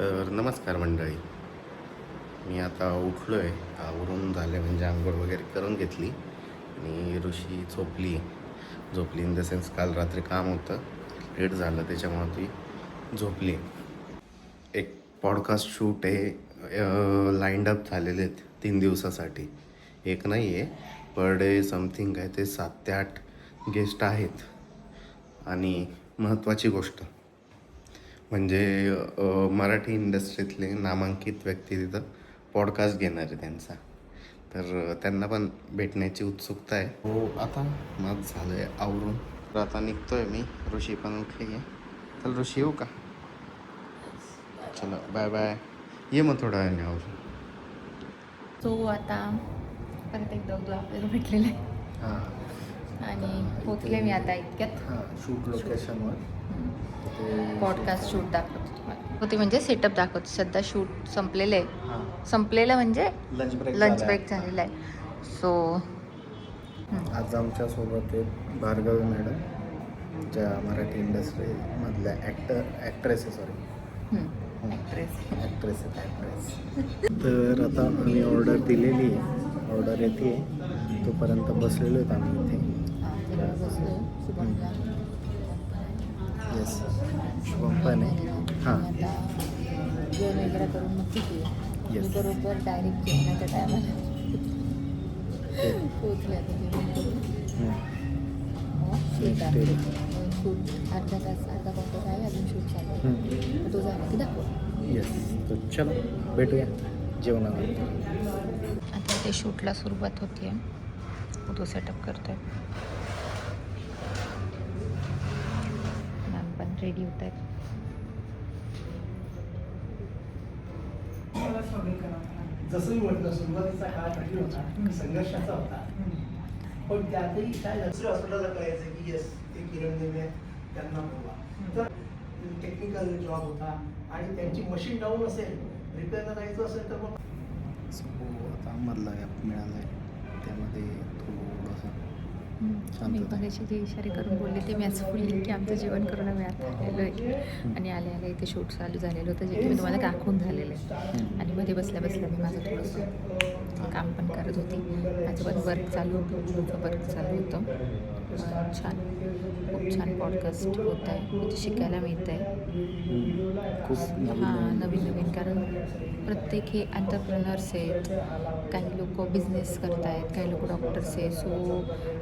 तर नमस्कार मंडळी. मी आता उठलो आहे, आवरून झाले म्हणजे आंघोळ वगैरे करून घेतली आणि ऋषी झोपली इन द सेन्स काल रात्री काम होतं, लेट झालं त्याच्यामुळं ती झोपली. एक पॉडकास्ट शूट आहे, लाईंड अप झालेले आहेत 3 दिवसासाठी. एक नाही आहे, पर डे समथिंग आहे ते 7 ते 8 गेस्ट आहेत. आणि महत्त्वाची गोष्ट म्हणजे मराठी इंडस्ट्रीतले नामांकित व्यक्ती तिथं पॉडकास्ट घेणार आहे त्यांचा. तर त्यांना पण भेटण्याची उत्सुकता आहे. हो, आता माझं झालं आहे आवरून, तर आता निघतो आहे मी. ऋषी पण उठली आहे. चल ऋषी, येऊ का? चला, बाय बाय. ये मग थोड्या वेळाने आवरून. सो आता परत एकदा आपल्याला भेटलेलं आहे हां, आणि पोचले मी आता इतक्यात. हां, शूट लोकेशनवर पॉडकास्ट शूट दाखवतो तुम्हाला. होती म्हणजे सेटअप दाखवतो. सध्या शूट संपलेलं आहे. हां, संपलेलं म्हणजे लंच ब्रेक झाला. झालेला आहे. सो आज आमच्यासोबत एक भार्गवी मॅडम, ज्या मराठी इंडस्ट्रीमधल्या ॲक्ट्रेस ॲक्ट्रेस. तर आता आम्ही ऑर्डर दिलेली आहे, ऑर्डर येते. तोपर्यंत बसलेलो आहेत आम्ही इथे. येस, शुभम पण आहे. हां, जेवण वगैरे करून मग किती Yes. बरोबर डायरेक्ट जेवणाच्या टायमाला पोचले. आता जेवण करून शूट अर्धा पाऊण तास आहे, अजून शूट चालू आहे. तो झाला की दाखव. येस. तर चलो भेटूया जेवणानंतर. आता ते शूटला सुरुवात होती आहे. तो सेटअप करतोय. मॅम पण रेडी होत आहेत. जसं मी म्हटलं, सुरुवातीचा काळ कठीण होता, संघर्षाचा होता. पण त्यातही काय दुसऱ्या हॉस्पिटलला कळायचं की येस, ते किरण देवे त्यांना बोलवा. तर टेक्निकल जॉब होता आणि त्यांची मशीन डाऊन असेल, रिपेअरला जायचं असेल तर मग आता मधला गॅप मिळाला आहे, त्यामध्ये थोडंसं मी मगाशी जे इशारे करून बोलले ते मॅच फुलली की आमचं जेवण करून आम्ही आता आलेलो आहे. आणि आले इथे शूट चालू झालेलं होतं, जे की मी तुम्हाला दाखवून झालेलं आहे. आणि मध्ये बसल्या मी माझं थोडंसं काम पण करत होती. माझं पण वर्क चालू होतं, वर्क चालू होतं. खूप छान पॉडकास्ट होत आहे, म्हणजे शिकायला मिळतं आहे खूप. हां, नवीन कारण प्रत्येक हे एंटरप्रेनर्स आहेत. काही लोक बिझनेस करत आहेत, काही लोक डॉक्टर्स आहेत. सो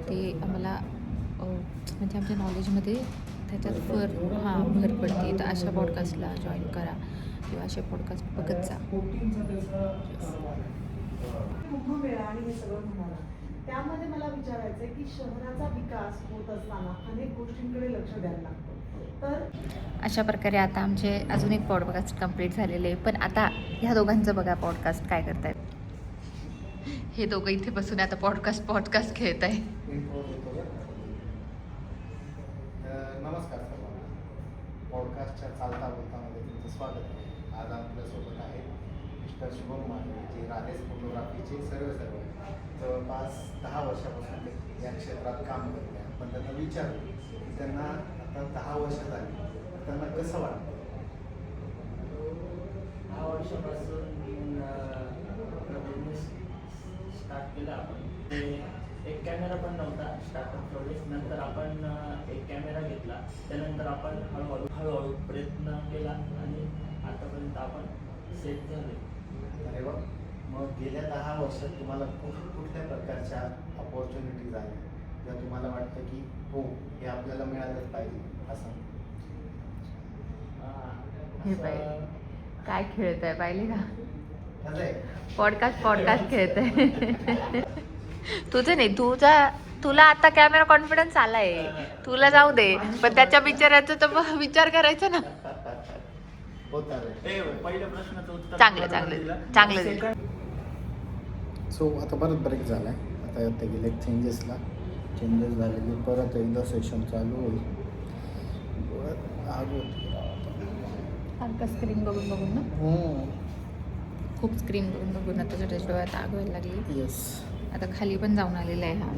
ते आम्हाला म्हणजे आमच्या नॉलेजमध्ये त्याच्यात भर पडते. तर अशा पॉडकास्टला जॉईन करा किंवा असे पॉडकास्ट बघत जा. कुंभमेळा आणि हे सगळं म्हणाला, त्यामध्ये मला विचारायचं आहे की शहराचा विकास होत असताना अनेक गोष्टींकडे लक्ष द्यायला लागतं. तर अशा प्रकारे आता आमचे अजून एक पॉडकास्ट कंप्लीट झालेले आहे. पण आता ह्या दोघांचं बघा पॉडकास्ट काय करतायत. हे दोघं इथे बसून आता पॉडकास्ट खेळत आहे. नमस्कार सर्वांना. पॉडकास्टच्या चालता बोलतामध्ये तुमचं स्वागत आहे. आज आपल्यासोबत आहे मिस्टर शुभम माने, जे राधेश फोटोग्राफीचे सर्व जवळपास 10 वर्षापासून ते या क्षेत्रात काम करत आहे. पण त्यांना विचारलं की त्यांना आता 10 वर्ष झाली, तर त्यांना कसं वाटतं? 10 वर्षापासून बिझनेस स्टार्ट केला आपण. ते एक कॅमेरा पण नव्हता स्टार्टअप प्रोजेक्ट. नंतर आपण एक कॅमेरा घेतला. त्यानंतर आपण हळूहळू प्रयत्न केला आणि आतापर्यंत आपण सेट झाले. अरे वा. मग गेल्या 10 वर्षात तुम्हाला कुठल्या प्रकारच्या अपॉर्च्युनिटीज आल्या, किंवा तुम्हाला वाटतं की हो, हे आपल्याला मिळालंच पाहिजे असं? हे पाहिजे काय खेळत आहे पाहिले का? असं आहे. पॉडकास्ट खेळत आहे. तुझं नाही, तुला आता कॅमेरा कॉन्फिडन्स आलाय, तुला जाऊ दे. पण त्याच्या विचारायचं तर विचार करायचा ना. होत आहे. पहिल्या प्रश्नाचं उत्तर चांगलं दिलं. सो आता परत ब्रेक झाला आहे. आता ते गेले चेंजेस झालेले, परत एकदा सेशन चालू होईल. आग होती स्क्रीन बघून ना, खूप स्क्रीन बघून आता त्याच्या डोळ्यात आग व्हायला लागली. येस. आता खाली पण जाऊन आलेला आहे हा.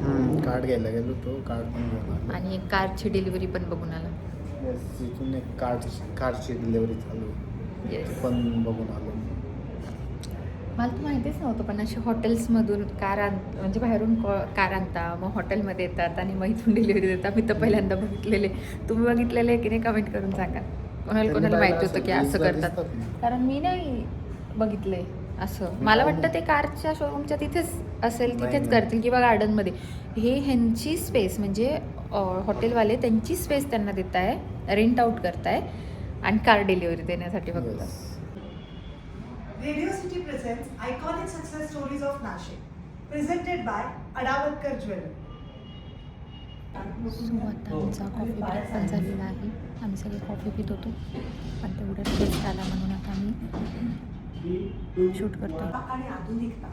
कार्ड घ्यायला गेलो, तो कार्ड पण घेऊन आला. आणि एक कारची डिलिव्हरी पण बघून आला. येस, तिथून एक कारची डिलिव्हरी चालू आहे. येस पण बघून आलो. मला तर माहितीच नव्हतं, पण असे हॉटेल्समधून म्हणजे बाहेरून कार आणता, मग हॉटेलमध्ये येतात आणि मग इथून डिलिव्हरी देतात. मी तर पहिल्यांदा बघितलेले. तुम्ही बघितलेले की नाही कमेंट करून सांगा. कोणाला माहिती होतं की असं करतात, कारण मी नाही बघितलंय असं. मला वाटतं ते कारच्या शोरूमच्या तिथेच असेल, तिथेच करतील किंवा गार्डनमध्ये. हे ह्यांची स्पेस म्हणजे हॉटेलवाले त्यांची स्पेस त्यांना देत आहे, रेंट आउट करताय आणि कार डिलिव्हरी देण्यासाठी फक्त. Radio City presents iconic success stories of Nashik, presented by Adavatkar Jewelry. So आता आमचा कॉफी ब्रेक पण झालेला आहे. आम्ही सगळे कॉफी पित होतो, पण तेवढा टेस्ट आला म्हणून आता आम्ही शूट करतो. आणि आधुनिकता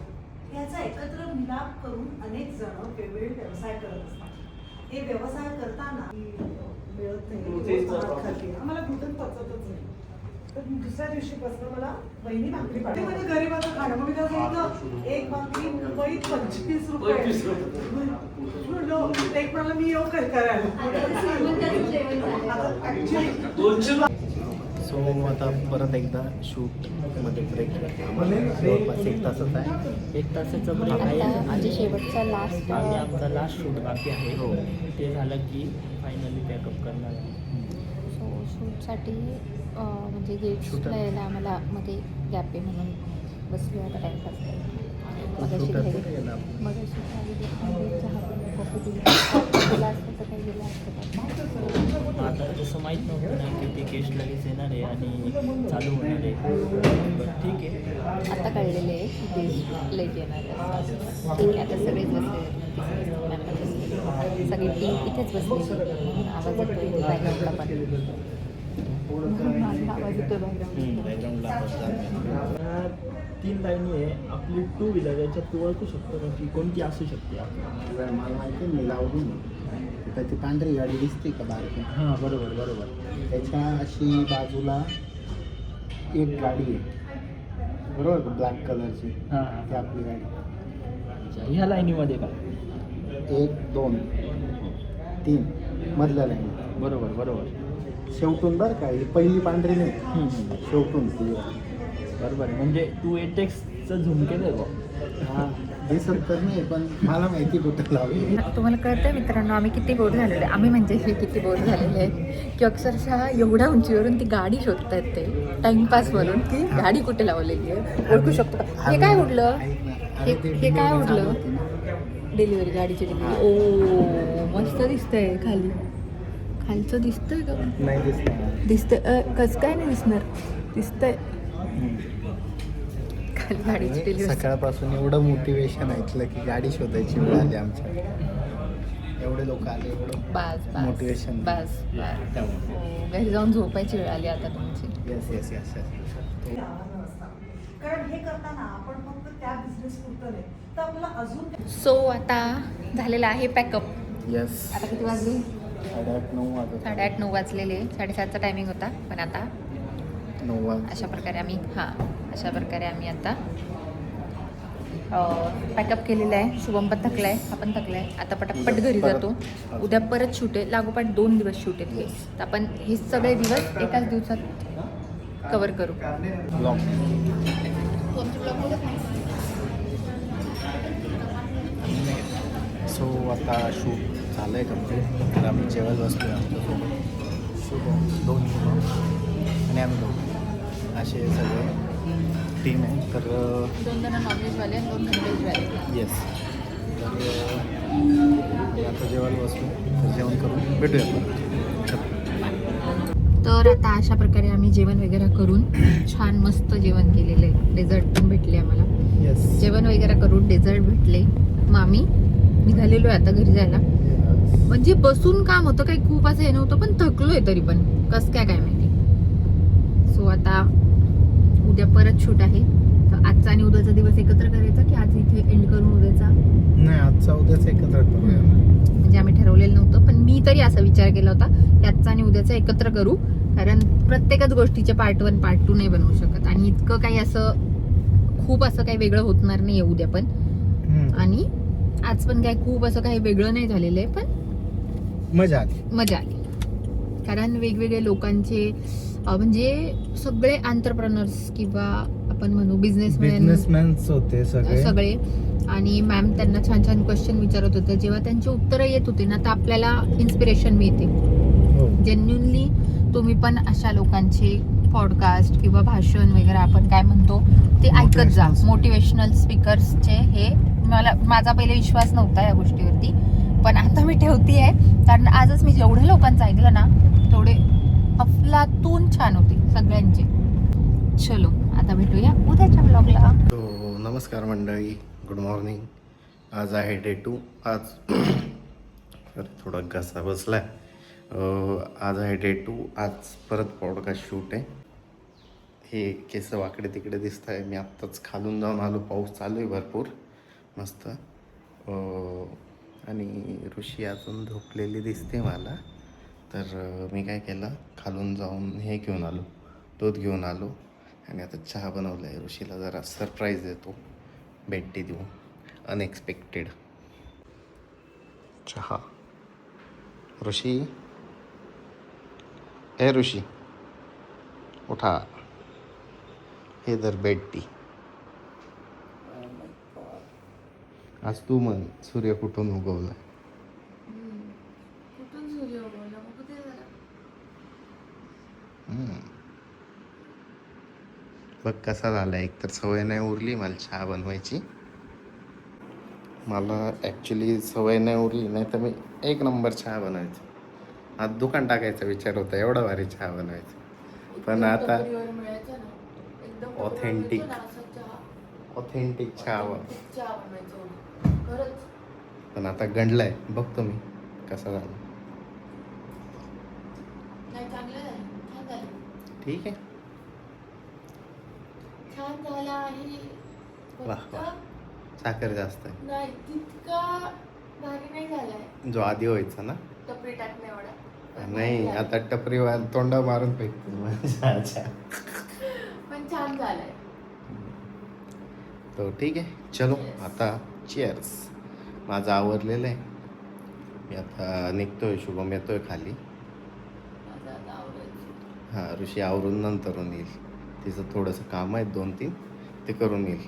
याचा एकत्र मिलाप करून अनेक जण वेगवेगळे व्यवसाय करत असतात. हे व्यवसाय करताना मिळत नाही, खाते आम्हाला ग्लुटेन पचतच नाही. तर दुसऱ्या दिवशीपासून मला वहिनी भाकरी पाठवली. म्हणजे गरीबाचं खाणं, मग मी काय सांगितलं, एक भाकरी मुंबईत 25 रुपये. एक मला मी येऊ करायला. सो आता परत एकदा शूटमध्ये ब्रेक. जवळपास 1 तासच आहे. 1 तासाचं ब्रेक आहे आता माझे शेवटचा लास्ट आणि आमचा लास्ट शूट बाकी आहे. हो, ते झालं की फायनली पॅकअप करणार आहे. सो शूटसाठी म्हणजे गेट्सला यायला आम्हाला मध्ये गॅप आहे म्हणून बसलो आता टाईमपास करत. मगाशी चहा पिला, कॉफी दिला असतं तर काही गेलं असतं. आता तसं माहीत नव्हतं ना की ते केस लगेच येणार आहे आणि चालू होणार आहे. बट ठीक आहे. आता कळलेलं आहे की ते लेट येणार आहे. ठीक आहे, आता सगळेच बसले, सगळी टीम इथेच बसलेली. आवाज येतोय बॅकग्राऊंडला पण. आवाज येतोय बॅकग्राऊंडला. ह्या 3 लाईनी आहे. आपली 2 व्हीलर याच्यात तू ओळखू शकतो का की कोणती असू शकते? मला माहिती आहे, मी लावली तिथं ती पांढरी गाडी दिसते का बारकी? हां, बरोबर. त्याच्या अशी बाजूला एक गाडी आहे, बरोबर का, ब्लॅक कलरची. हां ती आपली गाडी. अच्छा, ह्या लाईनीमध्ये का? 1, 2, 3 मधल्या लाईन. बरोबर. शेवटून बरं का, ही पहिली पांढरी नाही, शेवटून ती. बरोबर आहे. म्हणजे तू एटेक्सचं झूम केलं बघ. हां, दिसत तर नाही, पण मला माहिती कुठं लावली. तुम्हाला कळतंय मित्रांनो आम्ही किती बोर झालेलो आहे. आम्ही म्हणजे हे किती बोर झालेले आहे की अक्षरशः एवढ्या उंचीवरून ती गाडी शोधतायत ते टाइमपास म्हणून की गाडी कुठे लावलेली आहे ओळखू शकतो का? हे काय उडलं? हे काय उडलं? डिलिव्हरी, गाडीची डिलिव्हरी. ओ मस्त दिसतंय खाली. खालचं दिसतंय का? नाही दिसतंय. कसं काय नाही दिसणार? दिसतंय खाली गाडीची डिलिव्हरी. सकाळपासून एवढं मोटिवेशन ऐकलं की गाडी शोधायची वेळ आली आमच्या. एवढे लोक आले, एवढं बस मोटिवेशन. बस घरी जाऊन झोपायची वेळ आली आता तुमची. येस. आव्हानं असतात. कारण हे करताना आपण फक्त त्या बिझनेस पुरतं नाही, तर आपल्याला अजून सो आता झालेला आहे पॅकअप. येस. आता किती वाजले? 8:30-9 वाजत. 8:30-9 वाजलेले. 7:30चा टायमिंग होता, पण आता 9 वाजता. अशा प्रकारे आम्ही आता पॅकअप केलेलं आहे. शुभम पण थकला आहे, आपण थकला आहे. आता पटापट घरी जातो. उद्या परत शूट आहे, लागोपाठ 2 दिवस शूट आहेत. तर आपण हे सगळे दिवस एकाच दिवसात कवर करू. लॉंग. सो आता शूट झालं आहे कम्प्लीट. तर आम्ही जेवायला बसलो आहे आमच्यासोबत. शुभम, 2 शुभम आणि आम्ही 2 असे सगळे टीम आहे. तर 2 जण नॉनव्हेजवाले आणि 2 जण व्हेजवाले. येस. तर आता जेवायला बसलो, तर जेवण करून भेटूया परत. तर आता अशा प्रकारे आम्ही जेवण वगैरे करून छान मस्त जेवण केलेलं आहे. डेझर्ट पण भेटले आम्हाला. येस. जेवण वगैरे करून डेझर्ट भेटले. मग आम्ही निघालेलो आहे आता घरी जायला. म्हणजे बसून काम होतं, काही खूप असं हे नव्हतं, पण थकलोय तरी पण कसं काय माहिती. सो आता उद्या परत शूट आहे. तर आजचा आणि उद्याचा दिवस एकत्र करायचा की आज इथे एंड करून उद्याचा? नाही, आजचा उद्याच एकत्र करूया. म्हणजे आम्ही ठरवलेलं नव्हतं, पण मी तरी असा विचार केला होता की आजचा आणि उद्याचा एकत्र करू. कारण प्रत्येकच गोष्टीचे पार्ट 1 पार्ट 2 नाही बनवू शकत. आणि इतकं काही असं खूप असं काही वेगळं होणार नाही आहे उद्या पण. आणि आज पण काही खूप असं काही वेगळं नाही झालेलं आहे, पण मजा मजा आली. कारण वेगवेगळे लोकांचे म्हणजे सगळे एंटरप्रेनर्स किंवा आपण म्हणू बिझनेसमॅन बिझनेसमॅन्स होते सगळे. सगळे. आणि मॅम त्यांना छान छान क्वेश्चन विचारत होते. जेव्हा त्यांची उत्तरं येत होती ना तर आपल्याला इन्स्पिरेशन मिळते. हो. जेन्युनली तुम्ही पण अशा लोकांचे पॉडकास्ट किंवा भाषण वगैरे आपण काय म्हणतो ते ऐकत जा. Motivational मोटिवेशनल स्पीकर्सचे हे माझा पहिले विश्वास नव्हता या गोष्टीवरती, पण आता मी ठेवते आहे. कारण आजच मी जेवढे लोकांचं ऐकलं ना तेवढे अफलातून छान होते सगळ्यांचे. चलो आता भेटूया उद्याच्या ब्लॉगला. तो नमस्कार मंडळी, गुड मॉर्निंग. आज आहे डे 2. आज थोडा घसा बसलाय. आज आहे डे 2. आज परत पॉडकास्ट शूट आहे. हे केस वाकडे तिकडे दिसत आहे. मी आत्ताच खालून जाऊन आलो. पाऊस चालू आहे भरपूर मस्त. आणि ऋषी अजून झोपलेली दिसते मला. तर मी काय केलं, खालून जाऊन हे घेऊन आलो, दूध घेऊन आलो आणि आता चहा बनवला आहे. ऋषीला जरा सरप्राईज देतो, भेटी देऊ, अनएक्सपेक्टेड चहा. ऋषी, ए ऋषी उठा, हे दर बेड टी. आज तू म्हण, सूर्य कुठून उगवला? कुठून सूर्य उगवला? कुठे झाला? बघ कसा झाला. एकतर सवय नाही उरली मला चहा बनवायची. मला ॲक्च्युली सवय नाही उरली, नाही तर मी एक नंबर चहा बनवायचा. आज दुकान टाकायचा विचार होता, एवढा भारी चहा बनवायचा. पण आता ऑथेंटिक चहा पण आता गंडलाय. बघतो मी कसा झाला. ठीक आहे. छान झाला आहे. वाह वाह. साखर जास्त आहे. नाही तितका भारी नाही झालाय. जो आधी व्हायचा ना. टपरी टाकण्या एवढा नाही, आता टपरीवर तोंडा मारून फेकतो. पण छान झालाय. तो ठीक आहे. चलो आता चिअर्स. माझं आवरलेलं आहे. मी आता निघतोय. शुभम येतोय खाली. हां, ऋषी आवरून नंतरून येईल. तिचं थोडंसं काम आहे 2-3 ते करून येईल.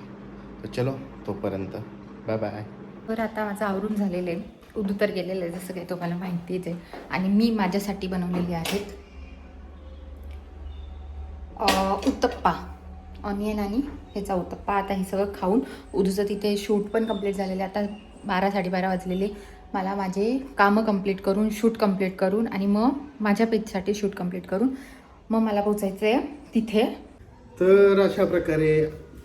तर चलो तोपर्यंत बाय बाय. तर आता माझं आवरून झालेलं आहे. उदू तर गेलेलं आहे जसं काही तुम्हाला माहितीच आहे. आणि मी माझ्यासाठी बनवलेली आहेत उत्तप्पा, ऑनियन आणि ह्याचा उत्तप्पा. आता हे सगळं खाऊन उदूचं तिथे शूट पण कंप्लीट झालेलं आहे. आता 12-12:30 वाजलेले. मला माझे कामं कंप्लीट करून, शूट कंप्लीट करून आणि मग माझ्या पेजसाठी शूट कंप्लीट करून मग मला पोचायचं आहे तिथे. तर अशा प्रकारे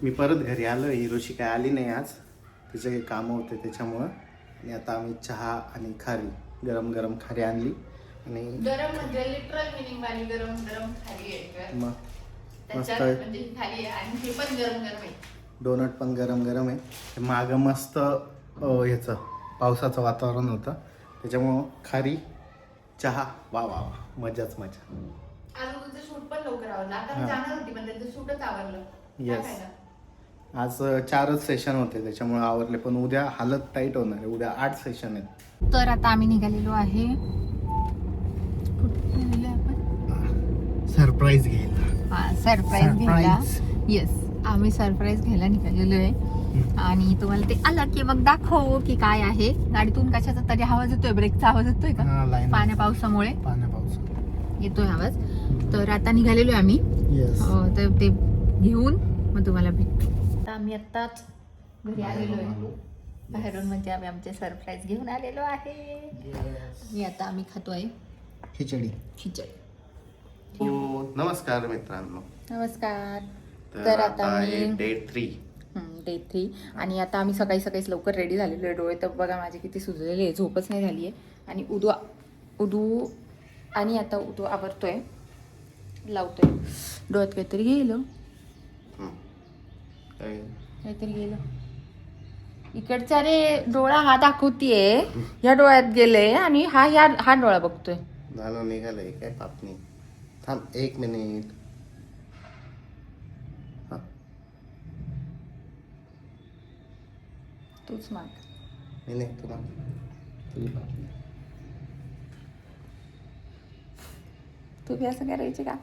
मी परत घरी आलो. ही ऋषी काय आली नाही आज, तिचे काही कामं होते त्याच्यामुळं. आणि आता आम्ही चहा आणि खारी, गरम गरम खारी आणली आणि गरम म्हणजे लिटरल मिनिंग वाली गरम गरम खाली आहे. मग मस्त त्याच्यात आहे. म्हणजे ही खाली आहे आणि हे पण गरम गरम आहे. डोनट पण गरम गरम आहे. हे मागं मस्त ह्याचं पावसाचं वातावरण होतं त्याच्यामुळं खारी चहा वा वा वा, मजाच मजा. आज तुझं शूट पण लवकर आवरलं. आता मी जाणार होती पण त्यांचं शूटच आवरलं. येस, आज 4च सेशन होते त्याच्यामुळे आवरले. पण उद्या हालत टाईट होणार आहे. उद्या 8 सेशन आहेत. तर आता आम्ही निघालेलो आहे. कुठे निघालो आपण? सरप्राईज घ्यायला. सरप्राईज घ्यायला. येस, आम्ही सरप्राईज घ्यायला निघालेलो आहे. आणि तुम्हाला ते आलं की मग दाखवू की काय आहे. गाडीतून कशाचा तरी आवाज येतोय, ब्रेकचा आवाज येतोय का? पाण्या पावसामुळे येतोय आवाज. तर आता निघालेलो आहे आम्ही. तर ते घेऊन मग तुम्हाला भेटतो. आता आम्ही आत्ताच घरी आलेलो आहे बाहेरून. म्हणजे आम्ही आमचे सरप्राईज घेऊन आलेलो आहे. आणि आता आम्ही खातोय खिचडी. नमस्कार मित्रांनो. नमस्कार. तर आता मी डे 3. डे 3 आणि आता आम्ही सकाळी सकाळीच लवकर रेडी झालेलो आहे. डोळे तर बघा माझे किती सुजलेले आहे, झोपच नाही झाली आहे. आणि उदू आणि आता उदू आवरतोय, लावतोय. डोळ्यात काहीतरी गेलं. इकडचा रे डोळा हा दाखवतीये, ह्या डोळ्यात गेले आणि हा डोळा बघतोय. झालं, निघालंय काय पापणी. थांब 1 मिनिट. तूच माग. मी निघतो ना, तुझी पापणी. तू बी असं करायची का?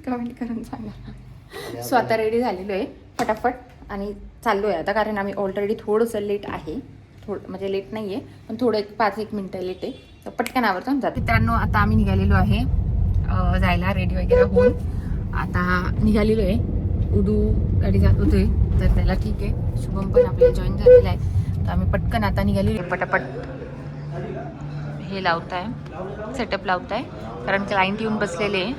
कमेंट करून सांगा. सो आता रेडी झालेलो आहे फटाफट आणि चाललो आहे आता, कारण आम्ही ऑलरेडी थोडंसं लेट आहे. म्हणजे लेट नाही आहे पण थोडं 5-1 मिनटं लेट आहे. तर पटकन आवडतो ना जाते. मित्रांनो आता आम्ही निघालेलो आहे जायला, रेडी वगैरे होऊन आता निघालेलो आहे. उदू गाडी जात होते तर त्याला ठीक आहे. शुभम पण आपल्याला जॉईन झालेला आहे. तर आम्ही पटकन आता निघालेलो आहे. पटापट हे लावताय, सेटअप लावताय, कारण क्लायंट येऊन बसलेले आहे.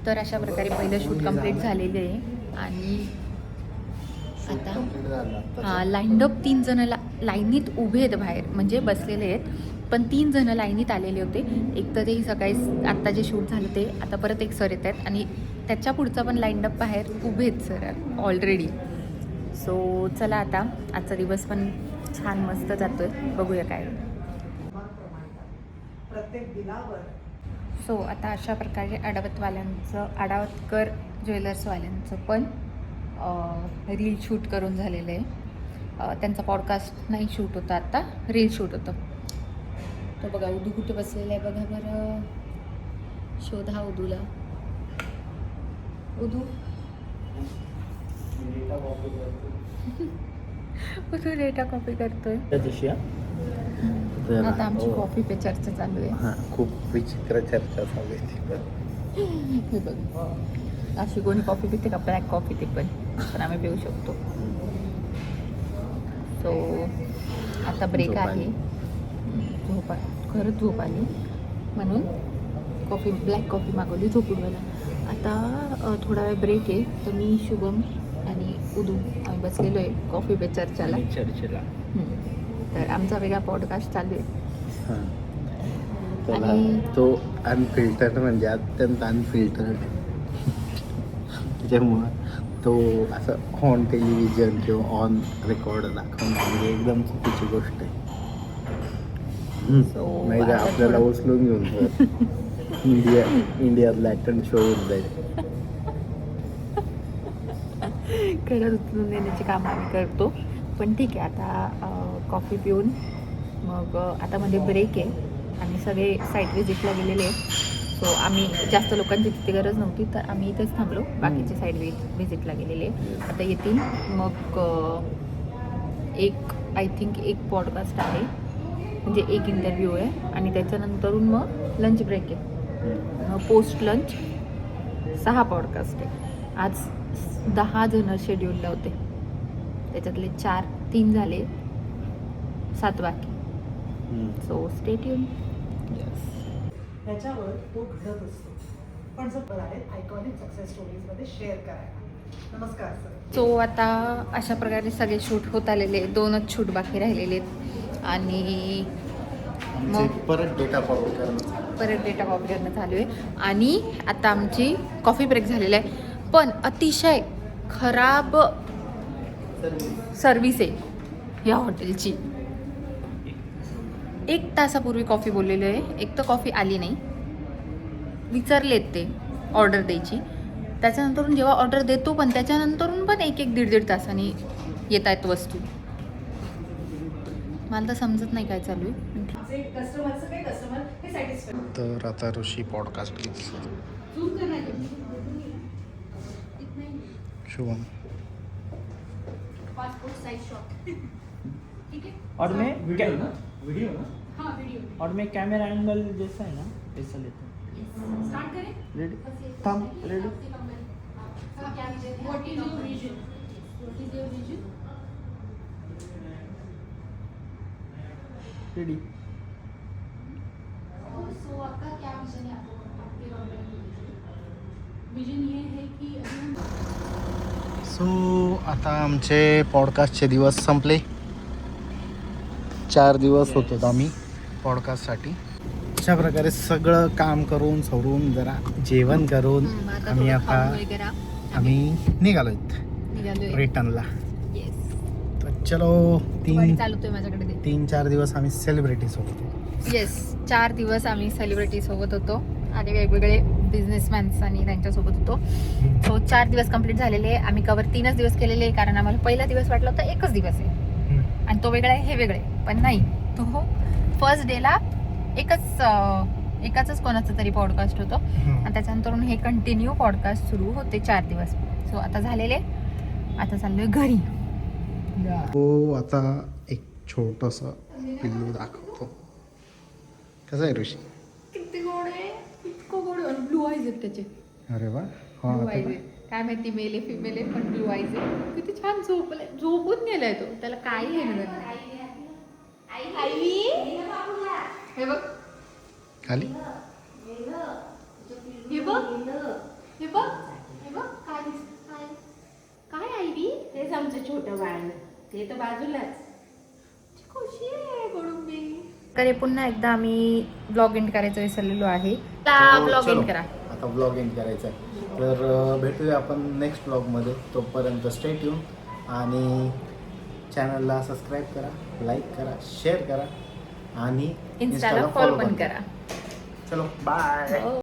तर अशा प्रकारे पहिलं शूट कंप्लीट झालेलं आहे आणि आता लाईन अप 3 जण लाईनीत उभे आहेत बाहेर, म्हणजे बसलेले आहेत. पण 3 जण लाईनीत आलेले होते. एक तर ते सकाळी आत्ता जे शूट झालं ते, आता परत एक सर येत आहेत आणि त्याच्या पुढचा पण लाईन अप बाहेर उभे आहेत सर ऑलरेडी. सो चला आता आजचा दिवस पण छान मस्त जातोय, बघूया काय. प्रत्येक बिलावर सो आता अशा प्रकारे आडावतकर ज्वेलर्सवाल्यांचं पण रील शूट करून झालेलं आहे. त्यांचा पॉडकास्ट नाही शूट होता, आता रील शूट होतं. तो बघा उदू कुठे बसलेला आहे बघा बरं, शोधा उदूला. उदू उदू डेटा कॉपी करतोय. आता आमची कॉफी पे चर्चा चालू आहे. हां, खूप विचित्र चर्चा चालू आहे ती पण. हे बघ, अशी कोणी कॉफी पिते का? ब्लॅक कॉफी ते पण आम्ही पिऊ शकतो. सो आता ब्रेक झोप आहे. आली. खरंच झोप आली म्हणून ब्लॅक कॉफी मागवली झोपून मला. आता थोडा वेळ ब्रेक आहे. तर मी, शुभम आणि उदू आम्ही बसलेलो आहे कॉफी पे चर्चाला. तर आमचा वेगळा पॉडकास्ट चालू आहे. हां, त्याला आणि तो अनफिल्टर्ड म्हणजे अत्यंत अनफिल्टर्ड आहे. त्याच्यामुळं तो असं ऑन टेलिव्हिजन किंवा ऑन रेकॉर्ड दाखवणं म्हणजे एकदम चुकीची गोष्ट आहे. So, नाही तर आता आपल्याला थोडं- उचलून घेऊन इंडियात लॅटन शो होऊन जाईल. खरंच उचलून देण्याची कामं आम्ही करतो. पण ठीक आहे, आता कॉफी पिऊन मग आता मध्ये ब्रेक आहे आणि सगळे साईट व्हिजिटला गेलेले आहेत. सो आम्ही जास्त लोकांची तिथे गरज नव्हती तर आम्ही इथेच थांबलो. बाकीचे साईट व्हिजिटला गेलेले आता येतील. मग आय थिंक एक पॉडकास्ट आहे, म्हणजे एक इंटरव्ह्यू आहे आणि त्याच्यानंतरून मग लंच ब्रेक आहे. पोस्ट लंच 6 पॉडकास्ट आहे. आज 10 जण शेड्यूलला होते, त्याच्यातले 3 झाले, 7 बाकी. So stay tune. त्याच्यावर तो घडत असतो. पण जर आहेत आयकॉनिक सक्सेस स्टोरीजमध्ये शेअर करायला. नमस्कार सर. सो आता अशा प्रकारे सगळे शूट होत आलेले, 2च शूट बाकी राहिलेले आहेत आणि मग परत डेटा कॉपी करणं. परत डेटा कॉपी करणं चालू आहे. आणि आता आमची कॉफी ब्रेक झालेला आहे. पण अतिशय खराब सर्विस आहे या हॉटेलची. 1 तासापूर्वी कॉफी बोललेलो आहे, एक तर कॉफी आली नाही. विचारलेत ते ऑर्डर द्यायची, त्याच्यानंतरून जेव्हा ऑर्डर देतो पण त्याच्यानंतरून पण 1-1-1.5 तासांनी येत आहेत वस्तू. मला तर समजत नाही काय चालू आहे. कस्टमरचं काय, कस्टमर हे सॅटिस्फाय. तर आता ऋषी पॉडकास्ट शुभम और मैं वीडियो ना और मैं कैमरा एंगल जैसा है ना ऐसा लेता हूँ. Ready thumb ready. Ready. So आपका क्या विजन है आपके कंपनी? विजन ये है कि सो आता आमचे पॉडकास्टचे दिवस संपले. 4 दिवस होतो आम्ही पॉडकास्टसाठी. अशा प्रकारे सगळं काम करून सवरून जरा जेवण करून आम्ही आता निघालोय रिटर्नला. तर चलो 3-4 दिवस आम्ही सेलिब्रिटी सोबत होतो. येस, 4 दिवस आम्ही सेलिब्रिटी सोबत होतो आणि वेगवेगळे बिझनेसमॅन्स आणि त्यांच्यासोबत होतो. सो 4 दिवस कंप्लीट झालेले. आम्ही कवर 3च दिवस केलेले, कारण आम्हाला पहिला दिवस वाटला होता 1च दिवस आहे आणि तो वेगळा आहे, हे वेगळे. पण नाही, तो फर्स्ट डेला एकच एकाच कोणाचा तरी पॉडकास्ट होतो आणि त्याच्यानंतर हे कंटिन्यू पॉडकास्ट सुरू होते 4 दिवस. सो आता झालेले, आता चाललोय घरी. हो, आता एक छोटंसं पिल्लू दाखवतो. कसं आहे ऋषी? किती गोड आहे, इतकं गोड आहे. ब्लू आईज आहेत त्याचे. अरे वा. हा ब्लू आता आईज आहे. काय माहिती मेल आहे फिमेल आहे, पण ब्लू आईज आहे. किती छान झोपलाय, झोपून गेलाय तो. त्याला काही आहे ना. हे बघ, खाली हे बघ, हे बघ, हे बघ काय दिसतंय. काय आईवी? तेच आमचं छोटं बाळ, ते तर बाजूलाच. खुशी आहे गोडुंबी. तर हे पुन्हा एकदा आम्ही ब्लॉग एंड करायचं विसरलेलो आहे. ब्लॉग चलो, एंड करा. आता ब्लॉग एंड करायचा आहे. तर भेटूया आपण नेक्स्ट ब्लॉगमध्ये. तोपर्यंत स्टे ट्यून आणि चॅनलला सबस्क्राईब करा, लाईक करा, शेअर करा आणि इंस्टाला फॉलो पण करा. चलो बाय.